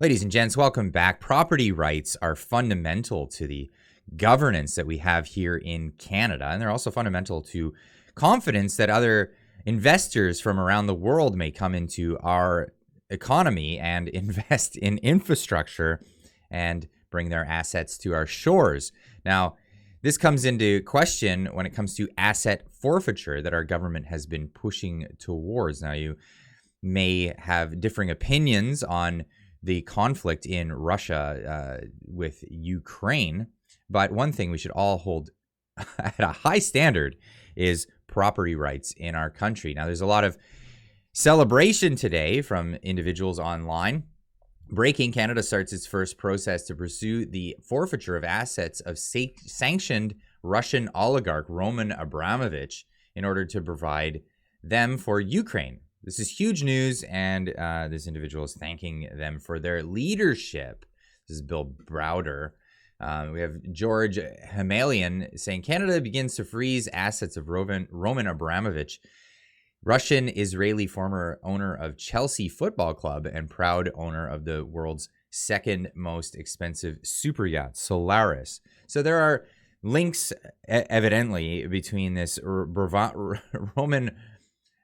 Ladies and gents, welcome back. Property rights are fundamental to the governance that we have here in Canada, and they're also fundamental to confidence that other investors from around the world may come into our economy and invest in infrastructure and bring their assets to our shores. Now, this comes into question when it comes to asset forfeiture that our government has been pushing towards. Now, you may have differing opinions on the conflict in Russia with Ukraine. But one thing we should all hold at a high standard is property rights in our country. Now, there's a lot of celebration today from individuals online. Breaking: Canada starts its first process to pursue the forfeiture of assets of sanctioned Russian oligarch Roman Abramovich in order to provide them for Ukraine. This is huge news, and this individual is thanking them for their leadership. This is Bill Browder. We have George Hamalian saying Canada begins to freeze assets of Roman Abramovich, Russian-Israeli former owner of Chelsea Football Club and proud owner of the world's second most expensive super yacht, Solaris. So there are links, evidently, between this Roman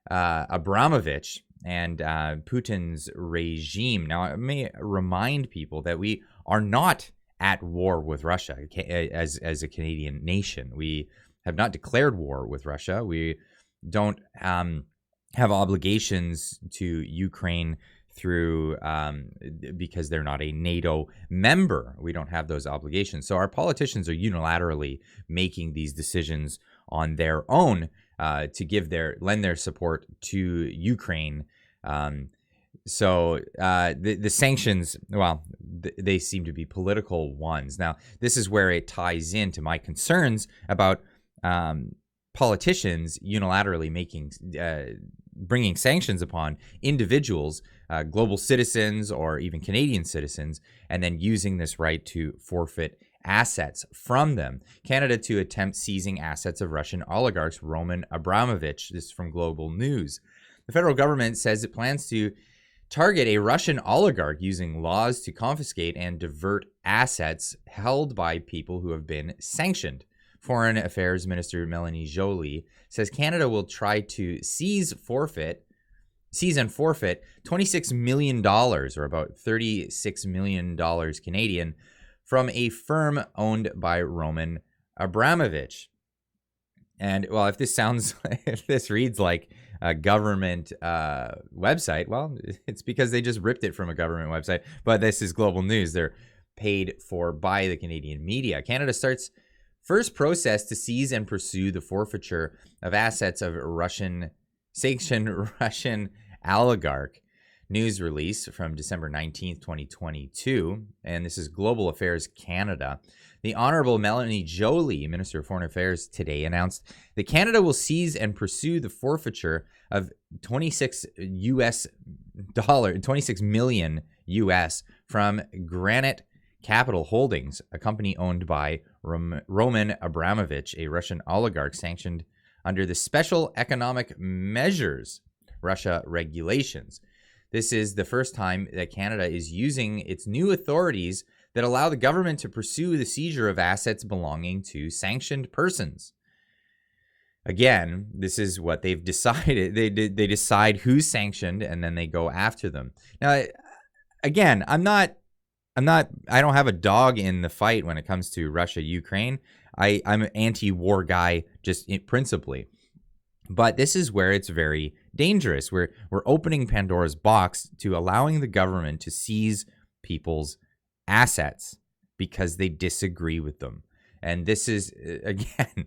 Abramovich and Putin's regime. Now, I may remind people that we are not at war with Russia as a Canadian nation. We have not declared war with Russia. We don't have obligations to Ukraine through because they're not a NATO member. We don't have those obligations. So our politicians are unilaterally making these decisions on their own to lend their support to Ukraine. So the sanctions, well, they seem to be political ones. Now, this is where it ties into my concerns about politicians unilaterally bringing sanctions upon individuals, global citizens, or even Canadian citizens, and then using this right to forfeit assets from them. Canada to attempt seizing assets of Russian oligarchs Roman Abramovich. This is from Global News. The federal government says it plans to target a Russian oligarch using laws to confiscate and divert assets held by people who have been sanctioned. Foreign Affairs Minister Melanie Joly says Canada will try to seize and forfeit $26 million, or about $36 million Canadian, from a firm owned by Roman Abramovich. And, well, if this reads like a government website, well, it's because they just ripped it from a government website. But this is Global News. They're paid for by the Canadian media. Canada starts first process to seize and pursue the forfeiture of assets of sanctioned Russian oligarch. News release from December 19th, 2022, and this is Global Affairs Canada. The Honorable Melanie Joly, Minister of Foreign Affairs, today announced that Canada will seize and pursue the forfeiture of $26 million US from Granite Capital Holdings, a company owned by Roman Abramovich, a Russian oligarch sanctioned under the Special Economic Measures Russia regulations. This is the first time that Canada is using its new authorities that allow the government to pursue the seizure of assets belonging to sanctioned persons. Again, this is what they've decided. They decide who's sanctioned, and then they go after them. Now, again, I don't have a dog in the fight when it comes to Russia, Ukraine. I'm an anti-war guy just principally. But this is where it's very dangerous. We're opening Pandora's box to allowing the government to seize people's assets because they disagree with them. And this is, again,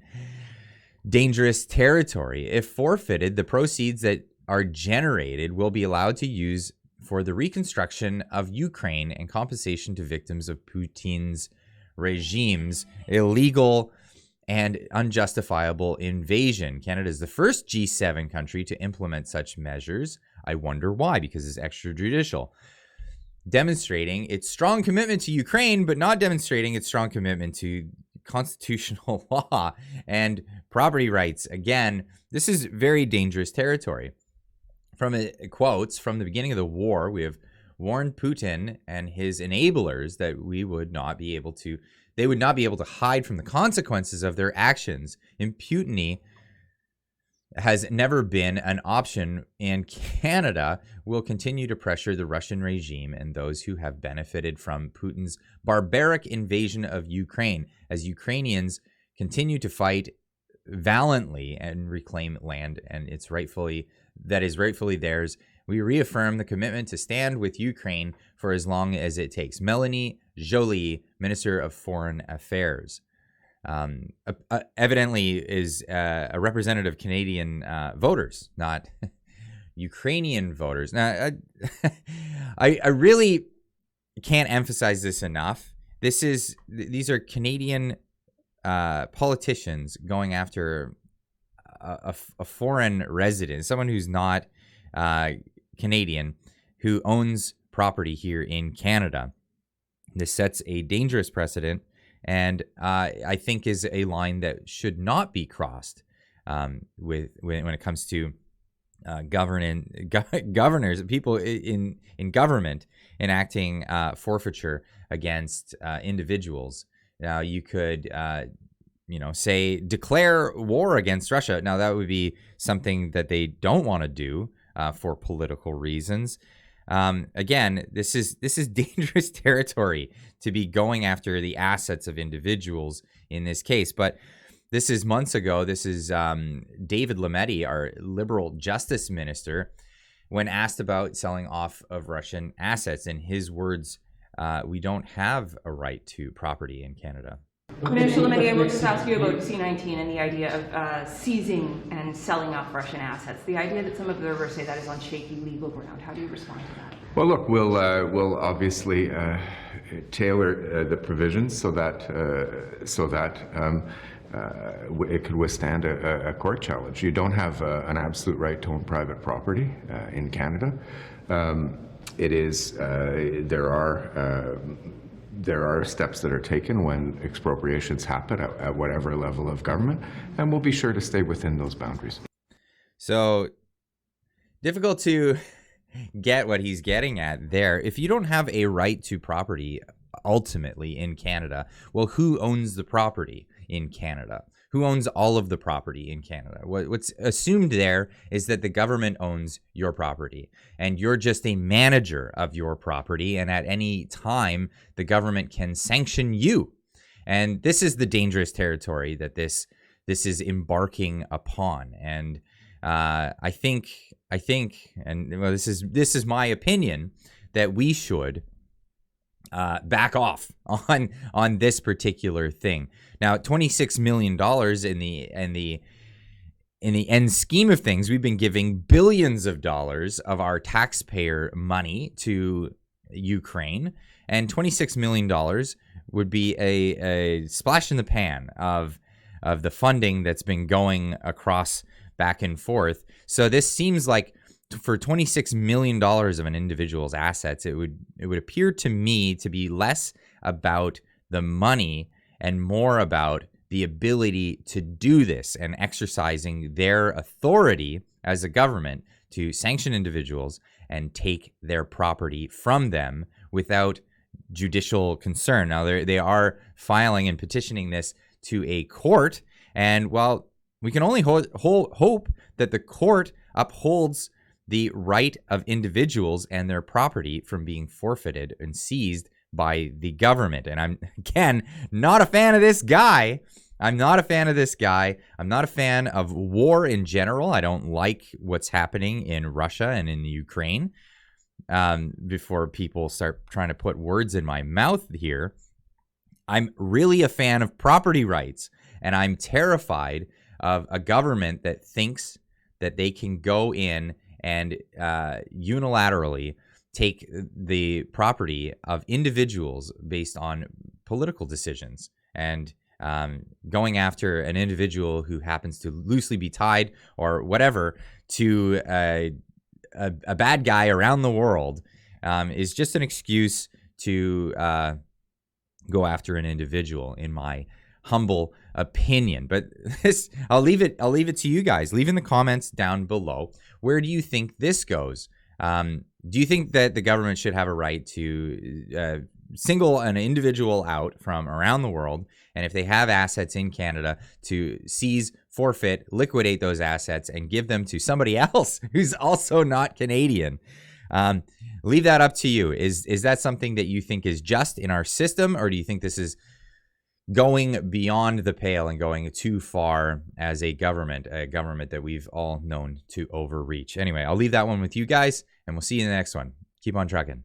dangerous territory. If forfeited, the proceeds that are generated will be allowed to use for the reconstruction of Ukraine and compensation to victims of Putin's regime's illegal and unjustifiable invasion. Canada is the first G7 country to implement such measures. I wonder why, because it's extrajudicial. Demonstrating its strong commitment to Ukraine, but not demonstrating its strong commitment to constitutional law and property rights. Again, this is very dangerous territory. From quotes, from the beginning of the war, we have warned Putin and his enablers that they would not be able to hide from the consequences of their actions. Impunity has never been an option, and Canada will continue to pressure the Russian regime and those who have benefited from Putin's barbaric invasion of Ukraine as Ukrainians continue to fight valiantly and reclaim land and that is rightfully theirs. We reaffirm the commitment to stand with Ukraine for as long as it takes. Melanie Joly, Minister of Foreign Affairs. Evidently is a representative of Canadian voters, not Ukrainian voters. Now, I really can't emphasize this enough. These are Canadian politicians going after a foreign resident, someone who's not Canadian, who owns property here in Canada. This sets a dangerous precedent, and I think is a line that should not be crossed when it comes to governors, people in government enacting forfeiture against individuals. Now, you could, say declare war against Russia. Now, that would be something that they don't want to do for political reasons. Again, this is dangerous territory to be going after the assets of individuals in this case. But this is months ago. This is David Lametti, our Liberal Justice Minister, when asked about selling off of Russian assets. In his words, we don't have a right to property in Canada. Minister Lametti, I want to ask you about C-19 and the idea of seizing and selling off Russian assets. The idea that some observers say that is on shaky legal ground. How do you respond to that? Well, look, we'll obviously tailor the provisions so that it could withstand a court challenge. You don't have an absolute right to own private property in Canada. There are steps that are taken when expropriations happen at whatever level of government, and we'll be sure to stay within those boundaries. So difficult to get what he's getting at there. If you don't have a right to property ultimately in Canada, well, who owns the property in Canada? Who owns all of the property in Canada? What's assumed there is that the government owns your property and you're just a manager of your property, and at any time the government can sanction you. And this is the dangerous territory that this is embarking upon. And I think, and well, this is my opinion, that we should back off on this particular thing. Now, $26 million in the end scheme of things, we've been giving billions of dollars of our taxpayer money to Ukraine, and $26 million would be a splash in the pan of the funding that's been going across back and forth. So this seems like, for $26 million of an individual's assets, it would appear to me to be less about the money and more about the ability to do this and exercising their authority as a government to sanction individuals and take their property from them without judicial concern. Now, they are filing and petitioning this to a court, and while we can only hope that the court upholds the right of individuals and their property from being forfeited and seized by the government. And I'm, again, not a fan of this guy. I'm not a fan of war in general. I don't like what's happening in Russia and in Ukraine. Before people start trying to put words in my mouth here, I'm really a fan of property rights. And I'm terrified of a government that thinks that they can go in and unilaterally take the property of individuals based on political decisions, and going after an individual who happens to loosely be tied or whatever to a bad guy around the world is just an excuse to go after an individual, in my humble opinion. But this, I'll leave it to you guys. Leave in the comments down below. Where do you think this goes? Do you think that the government should have a right to single an individual out from around the world, and if they have assets in Canada, to seize, forfeit, liquidate those assets and give them to somebody else who's also not Canadian? Leave that up to you. Is that something that you think is just in our system, or do you think this is going beyond the pale and going too far as a government that we've all known to overreach? Anyway, I'll leave that one with you guys, and we'll see you in the next one. Keep on trucking.